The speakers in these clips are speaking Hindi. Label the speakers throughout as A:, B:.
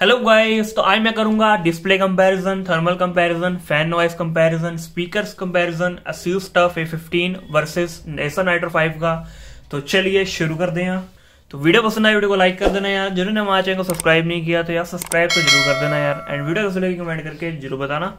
A: हेलो गाइस, तो आज मैं करूंगा display comparison, thermal comparison, fan noise comparison, speakers comparison, ASUS TUF A15 versus Acer Nitro 5 का। तो चलिए शुरू कर दें यार। तो वीडियो पसंद आए वीडियो को लाइक कर देना यार। जिन्होंने हमारे चैनल को सब्सक्राइब नहीं किया तो यार सब्सक्राइब तो जरूर कर देना यार। एंड वीडियो कैसे लगी कमेंट करके जरूर बताना।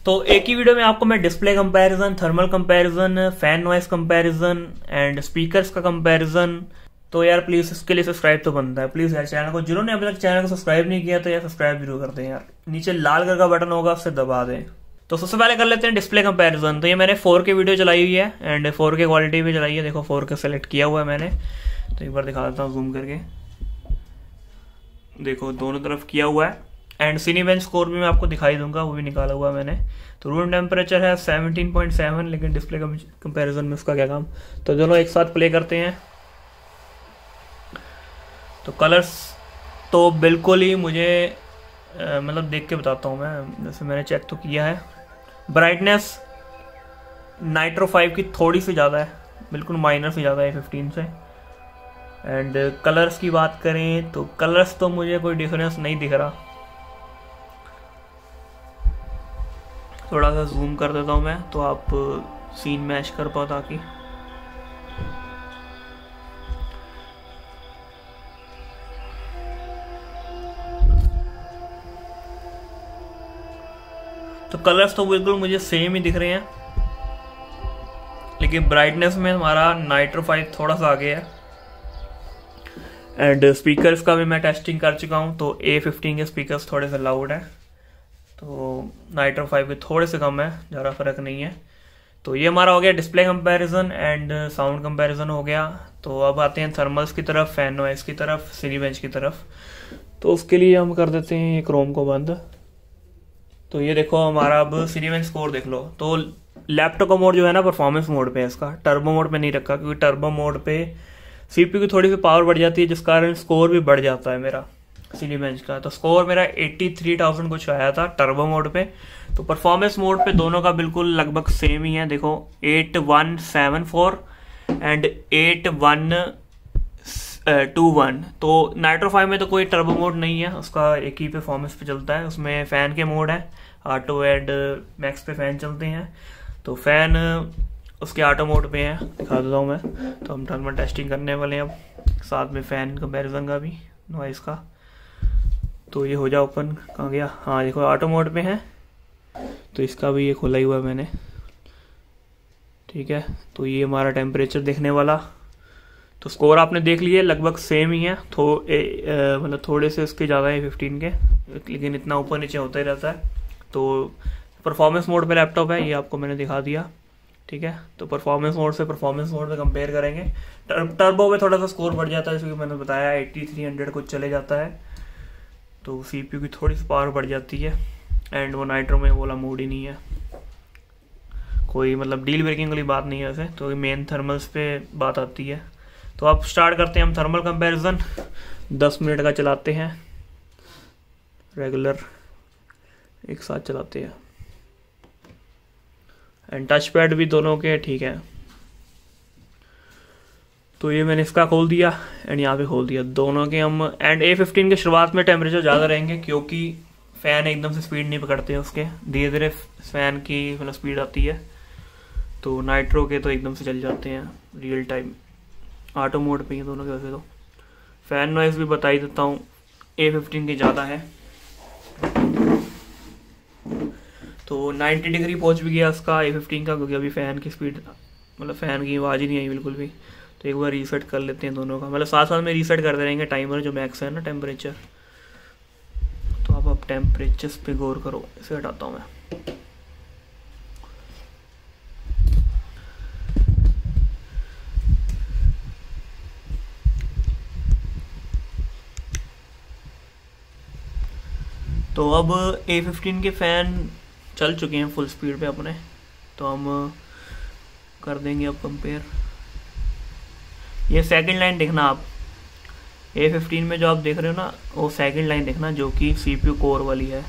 A: तो एक ही वीडियो में आपको मैं display comparison, thermal comparison, fan noise comparison and speakers का कंपैरिजन। तो यार प्लीज इसके लिए सब्सक्राइब तो बनता है। प्लीज यार चैनल को, जिन्होंने अभी तक चैनल को सब्सक्राइब नहीं किया तो यार सब्सक्राइब जरूर कर दें यार। नीचे लाल कलर का बटन होगा, उससे दबा दें। तो सबसे पहले कर लेते हैं डिस्प्ले कंपैरिजन। तो ये मैंने 4K वीडियो चलाई हुई है एंड 4K क्वालिटी भी चलाई है। देखो 4K सेलेक्ट किया हुआ है मैंने। तो एक बार दिखा देता हूँ जूम करके। देखो दोनों तरफ किया हुआ है एंड सिनेबेंच स्कोर भी मैं आपको दिखाई दूंगा, वो भी निकाला हुआ है मैंने। तो रूम टेम्परेचर है 17.7, लेकिन डिस्प्ले कंपैरिजन में उसका क्या काम। तो दोनों एक साथ प्ले करते हैं। तो कलर्स तो बिल्कुल ही मुझे मतलब देख के बताता हूँ मैं, जैसे मैंने चेक तो किया है। ब्राइटनेस नाइट्रो 5 की थोड़ी सी ज़्यादा है, बिल्कुल माइनर से ज़्यादा है 15 से। एंड कलर्स की बात करें तो कलर्स तो मुझे कोई डिफरेंस नहीं दिख रहा। थोड़ा सा जूम कर देता हूँ मैं तो आप सीन मैच कर पाओ ताकि। तो कलर्स तो बिल्कुल मुझे सेम ही दिख रहे हैं, लेकिन ब्राइटनेस में हमारा नाइट्रो 5 थोड़ा सा आगे है। एंड स्पीकर्स का भी मैं टेस्टिंग कर चुका हूँ। तो A15 के स्पीकर्स थोड़े से लाउड है, तो नाइट्रो 5 के थोड़े से कम है, ज़्यादा फर्क नहीं है। तो ये हमारा हो गया display comparison and sound comparison हो गया। तो अब आते हैं थर्मल्स की तरफ, फैन नॉइस की तरफ, सिनेबेंच की तरफ। तो उसके लिए हम कर देते हैं ये क्रोम को बंद। तो ये देखो हमारा अब सिनेबेंच स्कोर देख लो। तो लैपटॉप का मोड जो है ना परफॉर्मेंस मोड पे है, इसका टर्बो मोड पे नहीं रखा, क्योंकि टर्बो मोड पे CPU की थोड़ी सी पावर बढ़ जाती है, जिस कारण स्कोर भी बढ़ जाता है मेरा सिनेबेंच का। तो स्कोर मेरा 83,000 कुछ आया था टर्बो मोड पे। तो परफॉर्मेंस मोड पे दोनों का बिल्कुल लगभग सेम ही है। देखो 8174 एंड 8121। तो नाइट्रो 5 में तो कोई टर्बो मोड नहीं है, उसका एक ही परफॉर्मेंस पे चलता है। उसमें फैन के मोड है, ऑटो एंड मैक्स पे फैन चलते हैं। तो फैन उसके ऑटो मोड पे है, दिखा देता हूँ मैं। तो हम थर्मल टेस्टिंग करने वाले हैं अब, साथ में फैन कंपैरिजन का भी, नॉइस का। तो ये हो जाए ओपन, कहाँ गया, हाँ देखो ऑटो मोड पे है। तो इसका भी ये खोला ही हुआ है मैंने, ठीक है। तो ये हमारा टेम्परेचर देखने वाला। तो स्कोर आपने देख लिए लगभग सेम ही है, मतलब थोड़े से इसके ज़्यादा है 15 के, लेकिन इतना ऊपर नीचे होता ही रहता है। तो परफॉर्मेंस मोड पे लैपटॉप है, ये आपको मैंने दिखा दिया, ठीक है। तो परफॉर्मेंस मोड से परफॉर्मेंस मोड पे कंपेयर करेंगे। टर्बो में थोड़ा सा स्कोर बढ़ जाता है, क्योंकि मैंने बताया 8300 कुछ चले जाता है। तो CPU की थोड़ी सी पावर बढ़ जाती है। एंड वो नाइट्रो में बोला मोड ही नहीं है, कोई मतलब डील ब्रेकिंग वाली बात नहीं है वैसे। तो मेन थर्मल्स पे बात आती है। तो अब स्टार्ट करते हैं हम थर्मल कंपैरिजन। 10 मिनट का चलाते हैं, रेगुलर एक साथ चलाते हैं। एंड टच पैड भी दोनों के ठीक है। तो ये मैंने इसका खोल दिया एंड यहाँ पे खोल दिया दोनों के हम। एंड A15 के शुरुआत में टेम्परेचर ज़्यादा रहेंगे, क्योंकि फ़ैन एकदम से स्पीड नहीं पकड़ते हैं उसके, धीरे धीरे फ़ैन की मतलब स्पीड आती है। तो नाइट्रो के तो एकदम से चल जाते हैं रियल टाइम, ऑटो मोड पे ही दोनों के वैसे। तो फैन नॉइस भी बता ही देता हूँ, A15 की ज़्यादा है। तो 90 डिग्री पहुँच भी गया उसका A15 का, क्योंकि अभी फ़ैन की स्पीड मतलब फ़ैन की आवाज़ ही नहीं आई बिल्कुल भी। तो एक बार रीसेट कर लेते हैं दोनों का, मतलब साथ साथ में रीसेट करते रहेंगे टाइमर जो मैक्स है ना टेम्परेचर। तो अब टेम्परेचर्स पे गौर करो, इसे हटाता हूँ मैं। तो अब A15 के फ़ैन चल चुके हैं फुल स्पीड पे अपने। तो हम कर देंगे अब कंपेयर। ये सेकंड लाइन देखना आप, A15 में जो आप देख रहे हो ना, वो सेकंड लाइन देखना जो कि CPU कोर वाली है।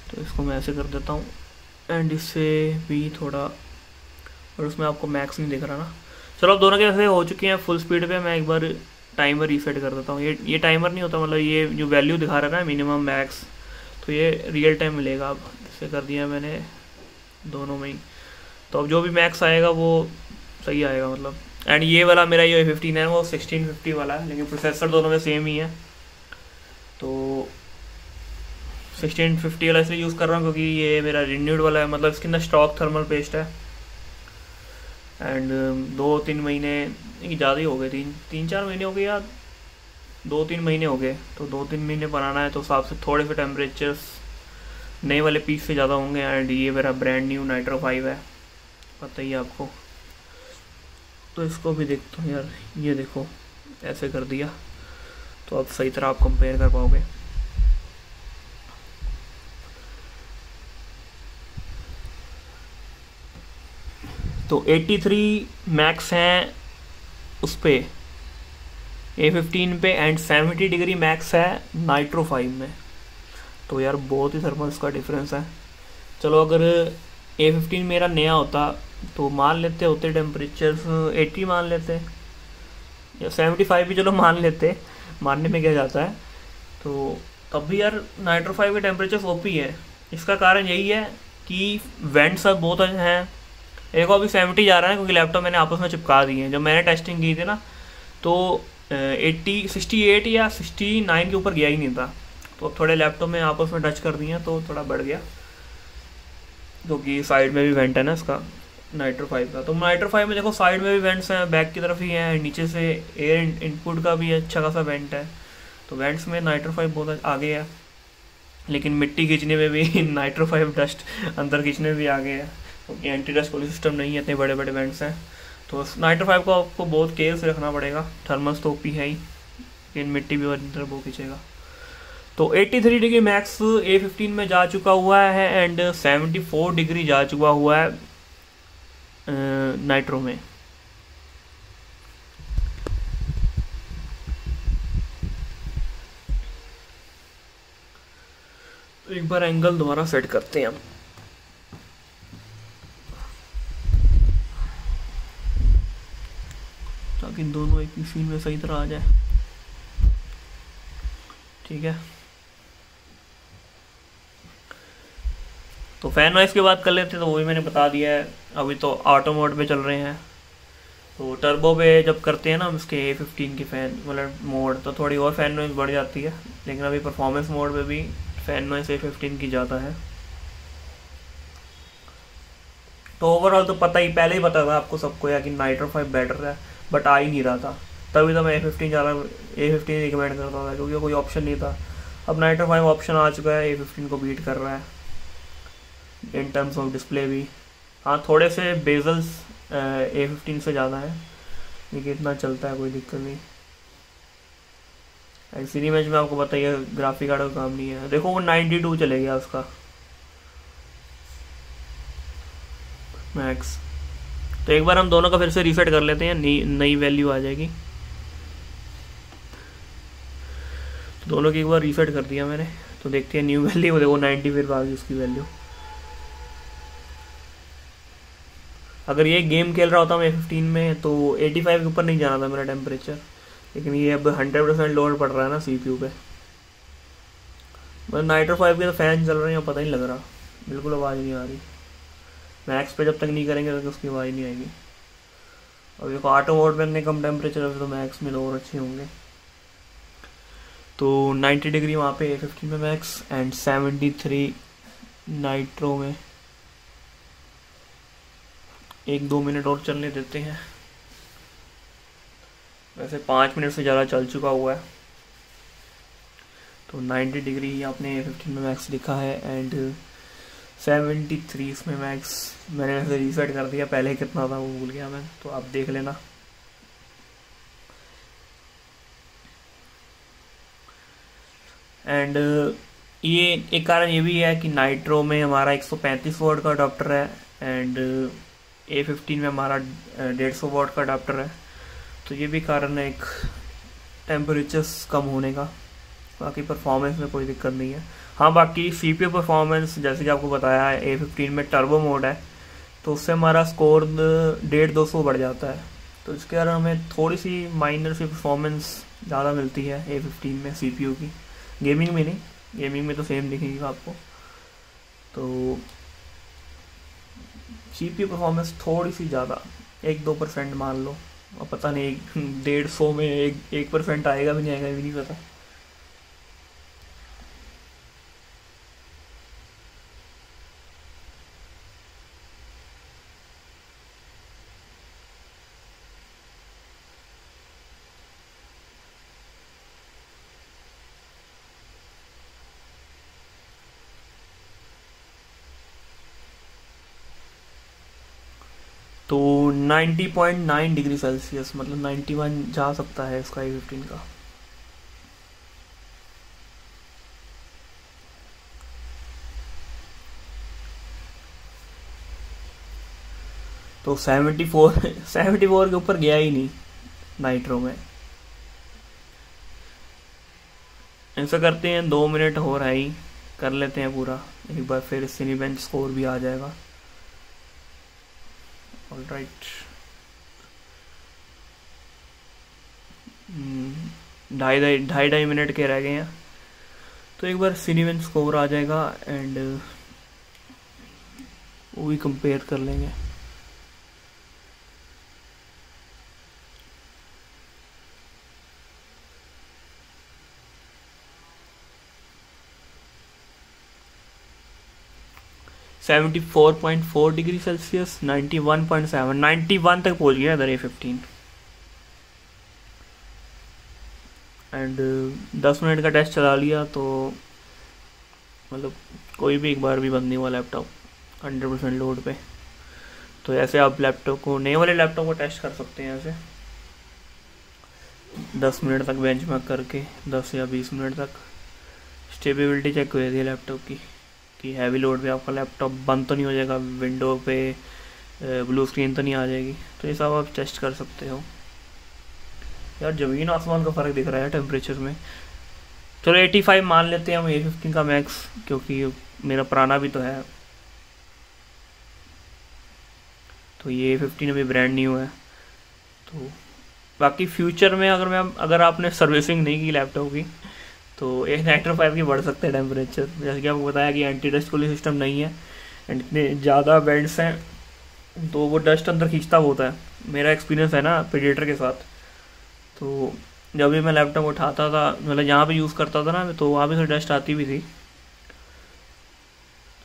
A: तो इसको मैं ऐसे कर देता हूँ एंड इससे भी थोड़ा, और उसमें आपको मैक्स नहीं दिख रहा ना। चलो अब दोनों के ऐसे हो चुके हैं फुल स्पीड पे। मैं एक बार टाइमर रीसेट कर देता हूँ। ये टाइमर नहीं होता, मतलब ये जो वैल्यू दिखा रहा है ना मिनिमम मैक्स, तो ये रियल टाइम मिलेगा। अब इसे कर दिया मैंने दोनों में ही, तो अब जो भी मैक्स आएगा वो सही आएगा मतलब। एंड ये वाला मेरा ये 15 है वो 1650 वाला है, लेकिन प्रोसेसर दोनों में सेम ही है। तो 1650 वाला इसलिए यूज़ कर रहा हूँ क्योंकि ये मेरा रिन्यूड वाला है, मतलब इसके अंदर स्टॉक थर्मल पेस्ट है। एंड 2-3 महीने ज़्यादा ही हो गए, 3-4 महीने हो गए या 2-3 महीने हो गए, तो 2-3 महीने बनाना है तो हिसाब से थोड़े से टेम्परेचर्स नए वाले पीस से ज़्यादा होंगे। एंड ये मेरा ब्रांड न्यू नाइट्रो 5 है, पता ही आपको। तो इसको भी देखता हूँ यार, ये देखो ऐसे कर दिया, तो अब सही तरह आप कंपेयर कर पाओगे। तो 83 मैक्स हैं उस पर A15 पे, एंड 70 डिग्री मैक्स है नाइट्रो 5 में। तो यार बहुत ही थर्मल्स का डिफरेंस है। चलो अगर A15 मेरा नया होता तो मान लेते होते टेम्परेचर 80 मान लेते, या 75 भी चलो मान लेते, मानने में क्या जाता है। तो तब भी यार नाइट्रो 5 के टेम्परेचर ओपी है। इसका कारण यही है कि वेंट्स अब बहुत हैं। एक अभी 70 जा रहा है क्योंकि लैपटॉप मैंने आपस में चिपका दिए हैं। जब मैंने टेस्टिंग की थी ना तो 68 या 69 के ऊपर गया ही नहीं था, तो अब थोड़े लैपटॉप में आपस में टच कर दिए तो थोड़ा बढ़ गया, क्योंकि साइड में भी वेंट है ना इसका नाइट्रो 5 का। तो नाइट्रो 5 में देखो साइड में भी वेंट्स हैं, बैक की तरफ ही हैं, नीचे से एयर इनपुट का भी अच्छा खासा वेंट है। तो वेंट्स में नाइट्रो 5 बहुत आगे है, लेकिन मिट्टी खींचने में भी नाइट्रो 5 डस्ट अंदर खींचने में भी आगे है, क्योंकि एंटी डस्ट कोई सिस्टम नहीं है, इतने बड़े बड़े वेंट्स हैं। तो नाइट्रो 5 को आपको बहुत केयर से रखना पड़ेगा। थर्मल्स तो ओपी है ही, लेकिन मिट्टी भी अंदर वो खींचेगा। तो 83 डिग्री मैक्स A15 में जा चुका हुआ है, एंड 74 डिग्री जा चुका हुआ है नाइट्रो में। तो एक बार एंगल दोबारा सेट करते हैं हम, ताकि दोनों एक ही सीन में सही तरह आ जाए। ठीक है, तो फैन नॉइस की बात कर लेते हैं। तो वो भी मैंने बता दिया है, अभी तो ऑटो मोड पे चल रहे हैं। तो टर्बो पे जब करते हैं ना हम इसके A15 की फ़ैन मतलब मोड, तो थोड़ी और फैन नॉइस बढ़ जाती है, लेकिन अभी परफॉर्मेंस मोड पे भी फैन नॉइस A15 की ज़्यादा है। तो ओवरऑल तो पता ही पहले ही पता था आपको सबको यार कि नाइट्रो 5 बेटर है, बट आ ही नहीं रहा था। तभी तो मैं A15 रिकमेंड करता था, क्योंकि कोई ऑप्शन नहीं था। अब नाइट्रो 5 ऑप्शन आ चुका है, A15 को बीट कर रहा है इन टर्म्स ऑफ डिस्प्ले भी। हाँ थोड़े से बेजल्स A15 से ज़्यादा है, लेकिन इतना चलता है, कोई दिक्कत नहीं। एक्चुअली इमेज में आपको बताइए ग्राफिक कार्ड का काम नहीं है। देखो वो 92 चले गया उसका मैक्स। तो एक बार हम दोनों का फिर से रीसेट कर लेते हैं, नई वैल्यू आ जाएगी। तो दोनों की एक बार रीसेट कर दिया मैंने, तो देखते हैं न्यू वैल्यू। देखो 90 फिर आ गई उसकी वैल्यू। अगर ये गेम खेल रहा होता मैं A15 में तो 85 के ऊपर नहीं जाना था मेरा टेम्परेचर, लेकिन ये अब 100% लोड पड़ रहा है ना CPU पे। मतलब नाइट्रो 5 के तो फैन चल रहे हैं, पता नहीं लग रहा, बिल्कुल आवाज़ नहीं आ रही। मैक्स पे जब तक नहीं करेंगे तो उसकी आवाज़ नहीं आएगी। और देखो ऑटो मोड में इतने कम टेम्परेचर है, तो मैक्स में और अच्छे होंगे। तो 90 डिग्री वहाँ पे A15 में मैक्स, एंड 73 नाइट्रो में। 1-2 मिनट और चलने देते हैं, वैसे 5 मिनट से ज़्यादा चल चुका हुआ है। तो 90 डिग्री ही आपने A15 में मैक्स लिखा है, एंड 73 इसमें मैक्स मैंने वैसे रीसेट कर दिया, पहले कितना था वो भूल गया मैं, तो आप देख लेना। एंड ये एक कारण ये भी है कि नाइट्रो में हमारा 135 वॉट का अडाप्टर है, एंड A15 में हमारा 150 वॉट का अडाप्टर है। तो ये भी कारण है एक टेम्परेचर्स कम होने का। बाकी परफॉर्मेंस में कोई दिक्कत नहीं है। हाँ बाकी CPU परफॉर्मेंस जैसे कि आपको बताया है A15 में टर्बो मोड है, तो उससे हमारा स्कोर 150-200 बढ़ जाता है। तो इसके कारण हमें थोड़ी सी माइनर सी परफॉर्मेंस ज़्यादा मिलती है A15 में CPU की, गेमिंग में नहीं, गेमिंग में तो सेम दिखेगी आपको। तो CPU परफॉर्मेंस थोड़ी सी ज़्यादा 1-2% मान लो, और पता नहीं 150 में 1% आएगा भी नहीं, आएगा भी नहीं पता। तो 90.9 डिग्री सेल्सियस, मतलब 91 जा सकता है इसका A15 का। तो 74 के ऊपर गया ही नहीं नाइट्रो में। ऐसा करते हैं, 2 मिनट हो रहा ही, कर लेते हैं पूरा एक बार, फिर सिनीबेंच स्कोर भी आ जाएगा। ऑलराइट, 2.5 मिनट के रह गए हैं, तो एक बार सिनीबेंच स्कोर आ जाएगा एंड वो भी कंपेयर कर लेंगे। सेवेंटी 4.4 डिग्री सेल्सियस, 91.7, 91 तक पहुंच गया इधर A15। एंड 10 मिनट का टेस्ट चला लिया, तो मतलब कोई भी एक बार भी बंद नहीं हुआ लैपटॉप 100% लोड पे। तो ऐसे आप लैपटॉप को, नए वाले लैपटॉप को टेस्ट कर सकते हैं ऐसे 10 मिनट तक बेंचमार्क करके, 10 या 20 मिनट तक स्टेबिलिटी चेक हुई थी लैपटॉप की, कि हैवी लोड पे आपका लैपटॉप बंद तो नहीं हो जाएगा, विंडो पे ब्लू स्क्रीन तो नहीं आ जाएगी। तो ये सब आप टेस्ट कर सकते हो। यार ज़मीन आसमान का फ़र्क दिख रहा है टेम्परेचर में। चलो 85 मान लेते हैं हम A15 का मैक्स, क्योंकि मेरा पुराना भी तो है। तो ये A15 अभी ब्रांड न्यू है। तो बाकी फ्यूचर में अगर आपने सर्विसिंग नहीं की लैपटॉप की, तो एक नाइट्रो 5 की बढ़ सकते हैं टेम्परेचर। जैसे कि आपको बताया कि एंटी डस्ट कूलिंग सिस्टम नहीं है एंड इतने ज़्यादा बेंड्स हैं, तो वो डस्ट अंदर खींचता होता है। मेरा एक्सपीरियंस है ना प्रेडेटर के साथ। तो जब भी मैं लैपटॉप उठाता था, मतलब जहाँ पे यूज़ करता था ना, तो वहाँ पे से डस्ट आती भी थी।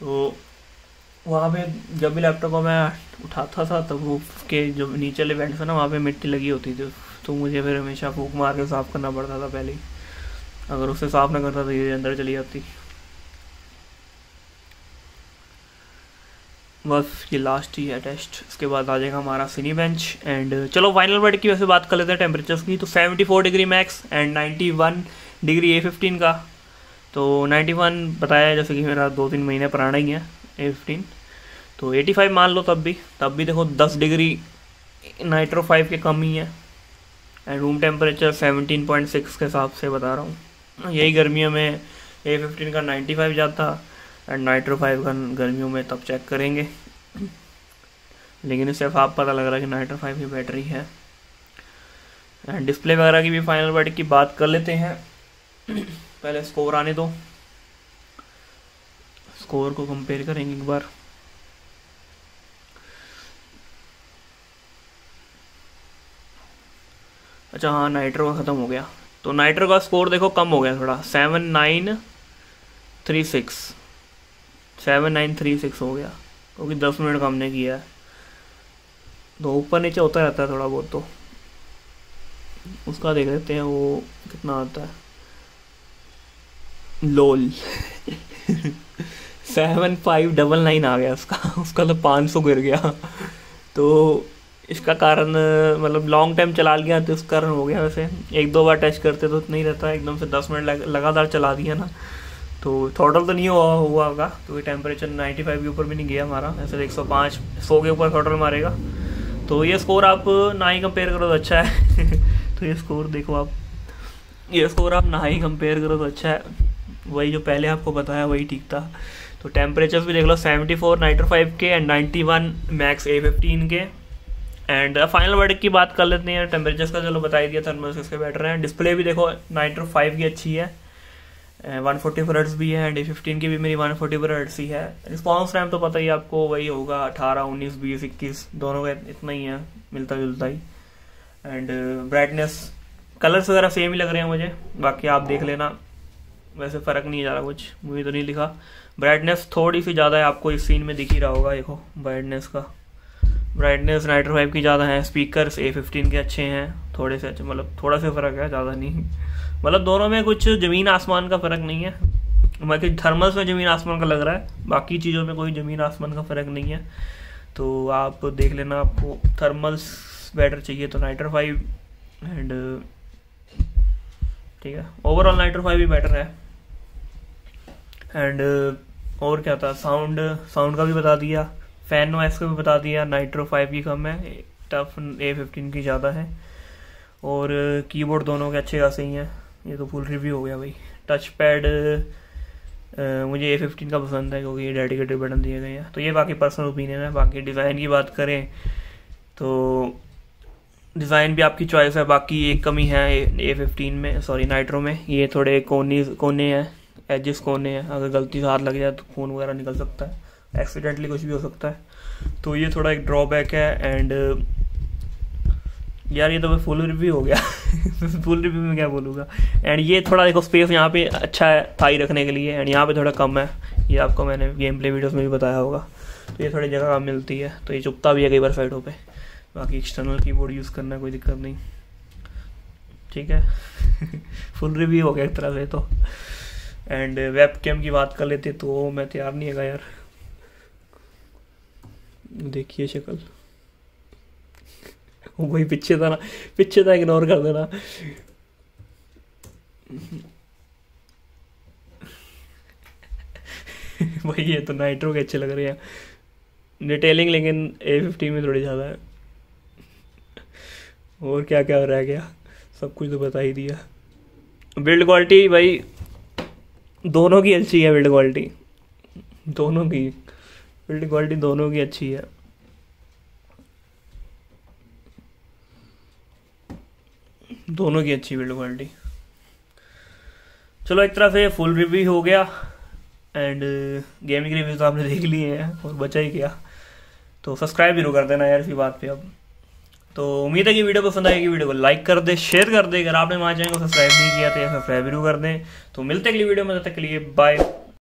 A: तो वहाँ पे जब भी लैपटॉप को मैं उठाता था, तब वो के जो नीचे वाले वेंट्स है ना, वहाँ पे मिट्टी लगी होती थी। तो मुझे फिर हमेशा फूंक मार के साफ़ करना पड़ता था पहले ही। अगर उससे साफ़ ना करता तो ये अंदर चली जाती। बस ये लास्ट ही है टेस्ट, इसके बाद आ जाएगा हमारा सिनीबेंच। एंड चलो फाइनल वर्ड की वैसे बात कर लेते हैं टेम्परेचर्स की। तो 74 degree max and 91 degree A15 का। तो 91 बताया, जैसे कि मेरा 2-3 महीने पुराना ही है A15। तो 85 मान लो, तब भी देखो 10 डिग्री नाइट्रो 5 के कम ही है। एंड रूम टेम्परेचर 17.6 के हिसाब से बता रहा हूँ। यही गर्मियों में A15 का 95 जाता एंड नाइट्रो 5 का गर्मियों में तब चेक करेंगे। लेकिन इससे आप पता लग रहा है कि नाइट्रो 5 की बैटरी है। एंड डिस्प्ले वगैरह की भी फाइनल वर्ड की बात कर लेते हैं। पहले स्कोर आने दो, स्कोर को कंपेयर करेंगे एक बार। अच्छा हाँ, नाइट्रो का ख़त्म हो गया। तो नाइट्रो का स्कोर देखो कम हो गया थोड़ा, 7936 हो गया, क्योंकि 10 मिनट का हमने किया है। तो ऊपर नीचे होता रहता है थोड़ा बहुत, तो उसका देख लेते हैं वो कितना आता है। लोल 7599 आ गया उसका तो 500 गिर गया। तो इसका कारण मतलब लॉन्ग टाइम चला लिया, तो इस कारण हो गया। वैसे 1-2 बार टेस्ट करते तो नहीं रहता, एकदम से 10 मिनट लगातार चला दिया ना, तो थ्रॉटल तो नहीं हुआ होगा, क्योंकि टेम्परेचर 95 के ऊपर भी नहीं गया हमारा। ऐसे 105-100 के ऊपर थ्रॉटल मारेगा। तो ये स्कोर आप ना ही कंपेयर करो तो अच्छा है। तो ये स्कोर देखो आप, ये स्कोर आप ना ही कंपेयर करो तो अच्छा है। वही जो पहले आपको बताया वही ठीक था। तो टेम्परेचर्स भी देख लो, 74 नाइट्रो 5 के एंड 91 मैक्स A15 के। एंड फाइनल वर्डिक्ट की बात कर लेते हैं। टेम्परेचर्स का चलो बता ही दिया, थर्मल्स इसके बेटर हैं। डिस्प्ले भी देखो नाइट्रो 5 की अच्छी है, 140 हर्ट्ज भी है, एंड A15 की भी मेरी 140 हर्ट्ज ही है। रिस्पॉन्स टाइम तो पता ही आपको वही होगा 18, 19, 20, 21 दोनों का इतना ही है, मिलता जुलता ही। एंड ब्राइटनेस कलर्स वगैरह सेम ही लग रहे हैं मुझे, बाकी आप देख लेना, वैसे फ़र्क नहीं जा रहा कुछ, मुझे तो नहीं लिखा। ब्राइटनेस थोड़ी सी ज़्यादा है, आपको इस सीन में दिख ही रहा होगा, देखो ब्राइटनेस का, ब्राइटनेस नाइट्रो 5 की ज़्यादा है। स्पीकर्स A15 के अच्छे हैं, थोड़े से अच्छे, मतलब थोड़ा सा फ़र्क है, ज़्यादा नहीं, मतलब दोनों में कुछ ज़मीन आसमान का फ़र्क नहीं है। बाकी थर्मल्स में ज़मीन आसमान का लग रहा है, बाकी चीज़ों में कोई ज़मीन आसमान का फ़र्क नहीं है। तो आप देख लेना, आपको थर्मल्स बेटर चाहिए तो नाइट्रो 5, एंड ठीक है, ओवरऑल नाइट्रो 5 भी बेटर है। एंड और क्या था, साउंड का भी बता दिया, फैन नॉइस का भी बता दिया। नाइट्रो 5 की कम है, टफ A15 की ज़्यादा है, और कीबोर्ड दोनों के अच्छे खासे ही हैं। ये तो फुल रिव्यू हो गया भाई। टच पैड मुझे A15 का पसंद है, क्योंकि ये डेडिकेटेड बटन दिए गए हैं। तो ये बाकी पर्सनल ओपिनियन है। बाकी डिज़ाइन की बात करें तो डिज़ाइन भी आपकी चॉइस है। बाकी एक कमी है A15 में, सॉरी नाइट्रो में, ये थोड़े कोने हैं, एजेस कोने हैं, अगर गलती से हाथ लग जाए तो खून वगैरह निकल सकता है, एक्सीडेंटली कुछ भी हो सकता है, तो ये थोड़ा एक ड्रॉबैक है। एंड यार ये तो फुल रिव्यू हो गया फुल रिव्यू में क्या बोलूँगा। एंड ये थोड़ा देखो स्पेस यहाँ पे अच्छा है थाई रखने के लिए, एंड यहाँ पे थोड़ा कम है, ये आपको मैंने गेम प्ले वीडियोस में भी बताया होगा। तो ये थोड़ी जगह कम मिलती है, तो ये चुपता भी है कई बार साइडों पे। बाकी एक्सटर्नल कीबोर्ड यूज़ करना कोई दिक्कत नहीं, ठीक है फुल रिव्यू हो गया एक तरह से तो। एंड वेबकैम की बात कर लेते तो मैं तैयार नहीं है यार, देखिए शक्ल वही पीछे था ना, पीछे था, इग्नोर कर देना वही है, तो नाइट्रो के अच्छे लग रहे हैं, डिटेलिंग लेकिन A15 में थोड़ी ज़्यादा है। और क्या क्या रह गया, सब कुछ तो बता ही दिया। बिल्ड क्वालिटी भाई दोनों की अच्छी है, बिल्ड क्वालिटी दोनों की अच्छी है। दोनों की अच्छी बिल्ड क्वालिटी। चलो एक तरह से फुल रिव्यू हो गया, एंड गेमिंग रिव्यूज आपने देख लिए हैं, और बचा ही गया। तो सब्सक्राइब जरूर कर देना यार इसी बात पे अब। तो उम्मीद है कि वीडियो पसंद आएगी, वीडियो को लाइक कर दे, शेयर कर दे। अगर आपने हमारे चैनल को सब्सक्राइब नहीं किया तो सब्सक्राइब जरूर कर दें। तो मिलते हैं अगली वीडियो में, तब तक के लिए बाय।